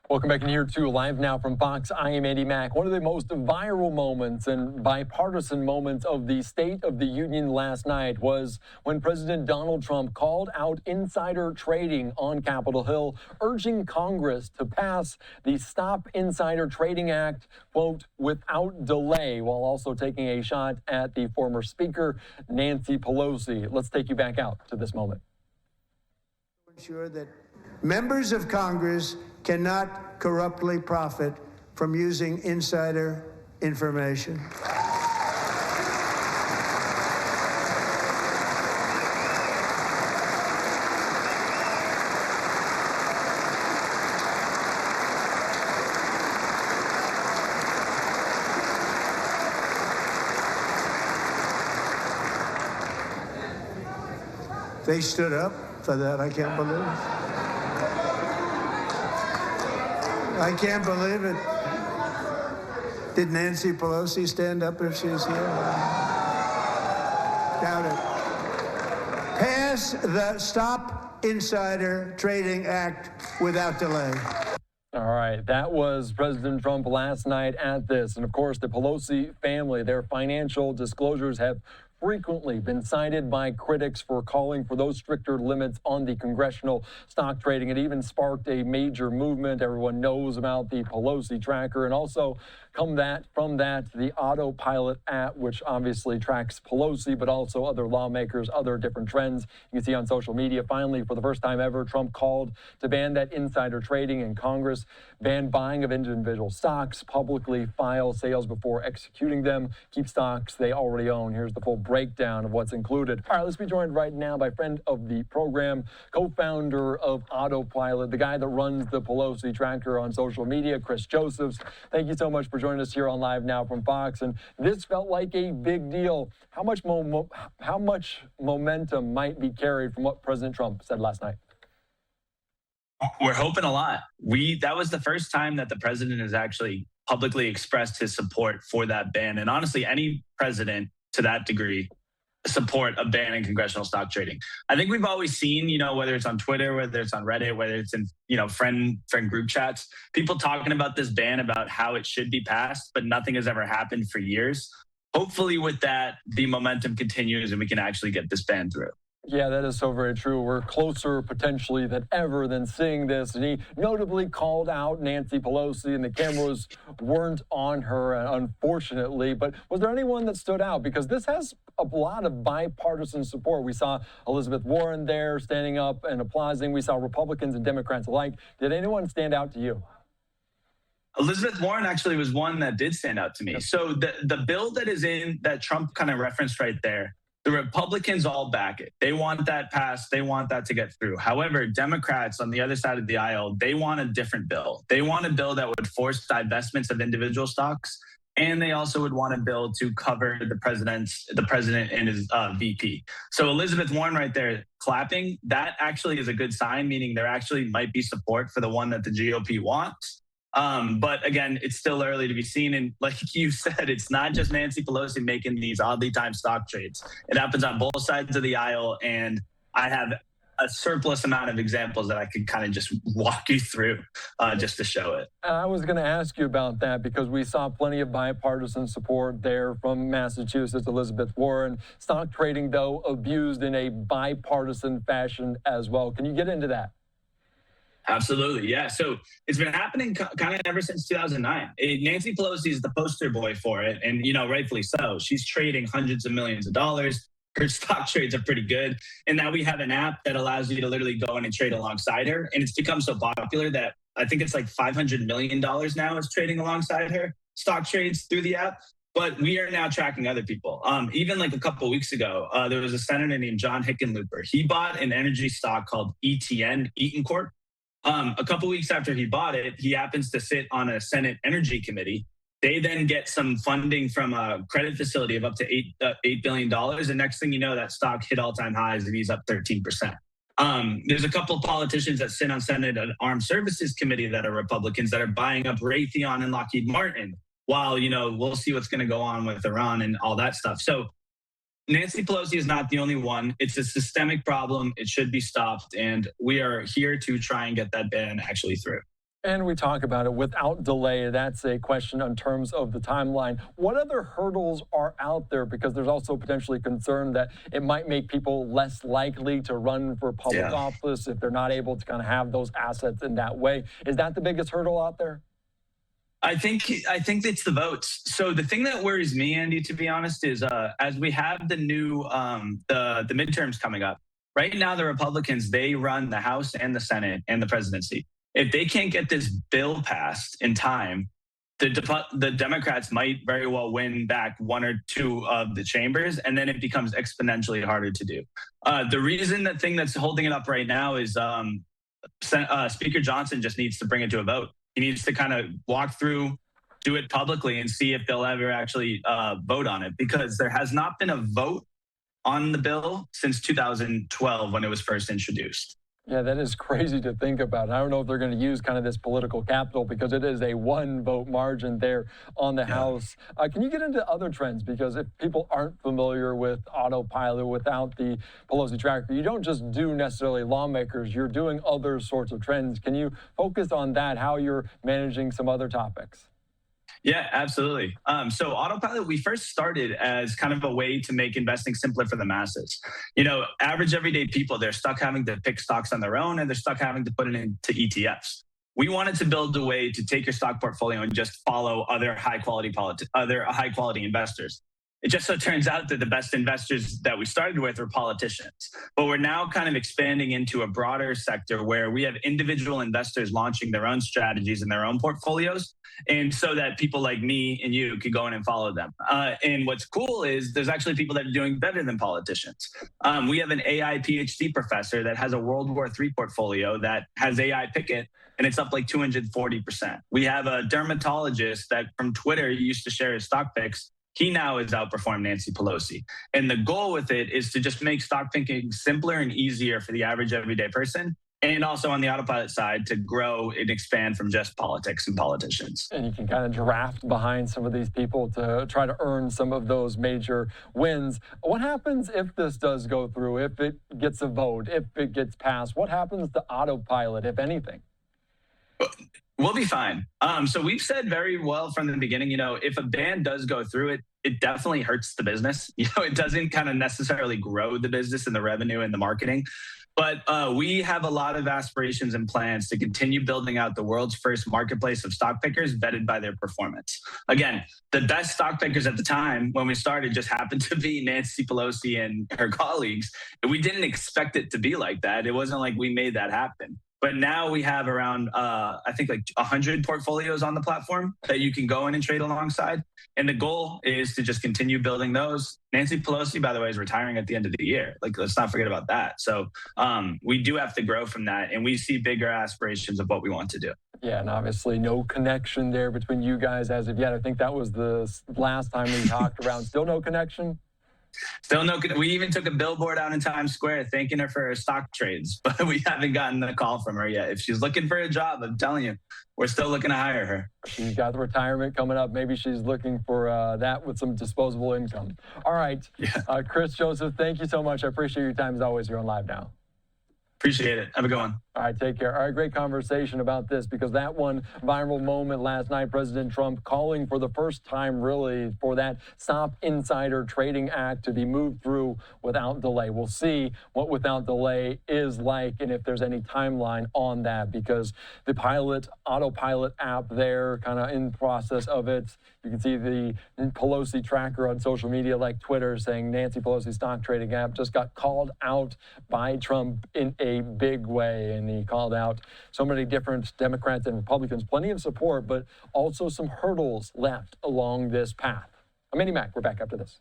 Welcome back in here to Live Now from Fox. I am Andy Mack. One of the most viral moments and bipartisan moments of the State of the Union last night was when President Donald Trump called out insider trading on Capitol Hill, urging Congress to pass the Stop Insider Trading Act, quote, without delay, while also taking a shot at the former Speaker, Nancy Pelosi. Let's take you back out to this moment. Ensure that members of Congress cannot corruptly profit from using insider information. They stood up for that. I can't believe it. I can't believe it. Did Nancy Pelosi stand up if she's here? Doubt it. Pass the Stop Insider Trading Act without delay. All right, that was President Trump last night at this. And of course, the Pelosi family, their financial disclosures have frequently been cited by critics for calling for those stricter limits on the congressional stock trading. It even sparked a major movement. Everyone knows about the Pelosi tracker, and also from that, the Autopilot app, which obviously tracks Pelosi, but also other lawmakers, other different trends you can see on social media. Finally, for the first time ever, Trump called to ban that insider trading in Congress, ban buying of individual stocks, publicly file sales before executing them, keep stocks they already own. Here's the full breakdown of what's included. All right, let's be joined right now by friend of the program, co-founder of Autopilot, the guy that runs the Pelosi tracker on social media, Chris Josephs. Thank you so much for joining us here on Live Now from Fox. And this felt like a big deal. How much momentum might be carried from what President Trump said last night? We're hoping a lot. That was the first time that the president has actually publicly expressed his support for that ban. And honestly, any president to that degree support a ban in congressional stock trading. I think we've always seen, whether it's on Twitter, whether it's on Reddit, whether it's in, friend group chats, people talking about this ban, about how it should be passed, but nothing has ever happened for years. Hopefully with that, the momentum continues and we can actually get this ban through. Yeah, that is so very true. We're closer potentially than ever than seeing this. And he notably called out Nancy Pelosi, and the cameras weren't on her, unfortunately. But was there anyone that stood out? Because this has a lot of bipartisan support. We saw Elizabeth Warren there standing up and applauding. We saw Republicans and Democrats alike. Did anyone stand out to you? Elizabeth Warren actually was one that did stand out to me. So the bill that is in, that Trump kind of referenced right there, the Republicans all back it. They want that passed. They want that to get through. However, Democrats on the other side of the aisle, they want a different bill. They want a bill that would force divestments of individual stocks, and they also would want a bill to cover the president and his VP. So Elizabeth Warren right there clapping, that actually is a good sign, meaning there actually might be support for the one that the GOP wants. But again, it's still early to be seen. And like you said, it's not just Nancy Pelosi making these oddly timed stock trades. It happens on both sides of the aisle. And I have a surplus amount of examples that I could kind of just walk you through just to show it. I was going to ask you about that because we saw plenty of bipartisan support there from Massachusetts, Elizabeth Warren. Stock trading, though, abused in a bipartisan fashion as well. Can you get into that? Absolutely. Yeah. So it's been happening kind of ever since 2009. Nancy Pelosi is the poster boy for it. And, rightfully so. She's trading hundreds of millions of dollars. Her stock trades are pretty good. And now we have an app that allows you to literally go in and trade alongside her. And it's become so popular that I think it's like $500 million now is trading alongside her stock trades through the app. But we are now tracking other people. Even like a couple of weeks ago, there was a senator named John Hickenlooper. He bought an energy stock called ETN, Eaton Corp. A couple weeks after he bought it, he happens to sit on a Senate Energy Committee. They then get some funding from a credit facility of up to $8 billion. And next thing you know, that stock hit all-time highs and he's up 13%. There's a couple of politicians that sit on Senate Armed Services Committee that are Republicans that are buying up Raytheon and Lockheed Martin while, we'll see what's going to go on with Iran and all that stuff. So Nancy Pelosi is not the only one. It's a systemic problem. It should be stopped. And we are here to try and get that ban actually through. And we talk about it without delay. That's a question in terms of the timeline. What other hurdles are out there? Because there's also potentially concern that it might make people less likely to run for public office if they're not able to kind of have those assets in that way. Is that the biggest hurdle out there? I think it's the votes. So the thing that worries me, Andy, to be honest, is as we have the new the midterms coming up. Right now, the Republicans, they run the House and the Senate and the presidency. If they can't get this bill passed in time, the Democrats might very well win back one or two of the chambers, and then it becomes exponentially harder to do. The thing that's holding it up right now is Speaker Johnson just needs to bring it to a vote. He needs to kind of walk through, do it publicly, and see if they'll ever actually vote on it, because there has not been a vote on the bill since 2012 when it was first introduced. Yeah, that is crazy to think about. I don't know if they're going to use kind of this political capital, because it is a 1-vote margin there on the House. Can you get into other trends? Because if people aren't familiar with Autopilot without the Pelosi tracker, you don't just do necessarily lawmakers, you're doing other sorts of trends. Can you focus on that, how you're managing some other topics? Yeah, absolutely. So Autopilot, we first started as kind of a way to make investing simpler for the masses. You know, average everyday people, they're stuck having to pick stocks on their own, and they're stuck having to put it into ETFs. We wanted to build a way to take your stock portfolio and just follow other high quality investors. It just so turns out that the best investors that we started with were politicians. But we're now kind of expanding into a broader sector where we have individual investors launching their own strategies and their own portfolios. And so that people like me and you could go in and follow them. And what's cool is there's actually people that are doing better than politicians. We have an AI PhD professor that has a World War III portfolio that has AI Picket, and it's up like 240%. We have a dermatologist that from Twitter used to share his stock picks. He now has outperformed Nancy Pelosi. And the goal with it is to just make stock picking simpler and easier for the average everyday person. And also on the Autopilot side to grow and expand from just politics and politicians. And you can kind of draft behind some of these people to try to earn some of those major wins. What happens if this does go through, if it gets a vote, if it gets passed? What happens to Autopilot, if anything? We'll be fine. So we've said very well from the beginning, you know, if a ban does go through it, it definitely hurts the business. You know, it doesn't kind of necessarily grow the business and the revenue and the marketing. But we have a lot of aspirations and plans to continue building out the world's first marketplace of stock pickers vetted by their performance. Again, the best stock pickers at the time when we started just happened to be Nancy Pelosi and her colleagues. And we didn't expect it to be like that. It wasn't like we made that happen. But now we have around, I think, like 100 portfolios on the platform that you can go in and trade alongside. And the goal is to just continue building those. Nancy Pelosi, by the way, is retiring at the end of the year. Like, let's not forget about that. So we do have to grow from that. And we see bigger aspirations of what we want to do. Yeah, and obviously no connection there between you guys as of yet. I think that was the last time we talked around. Still no connection? Still no. We even took a billboard out in Times Square thanking her for her stock trades, but we haven't gotten a call from her yet. If she's looking for a job, I'm telling you, we're still looking to hire her. She's got the retirement coming up. Maybe she's looking for that with some disposable income. All right. Yeah. Chris Joseph, thank you so much. I appreciate your time as always here on LiveNOW. Appreciate it. Have a good one. All right, take care. All right, great conversation about this, because that one viral moment last night, President Trump calling for the first time really for that Stop Insider Trading Act to be moved through without delay. We'll see what without delay is like and if there's any timeline on that, because the Autopilot app there, kind of in process of it. You can see the Pelosi tracker on social media like Twitter saying Nancy Pelosi stock trading app just got called out by Trump in a big way. And he called out so many different Democrats and Republicans, plenty of support, but also some hurdles left along this path. I'm Andy Mack. We're back after this.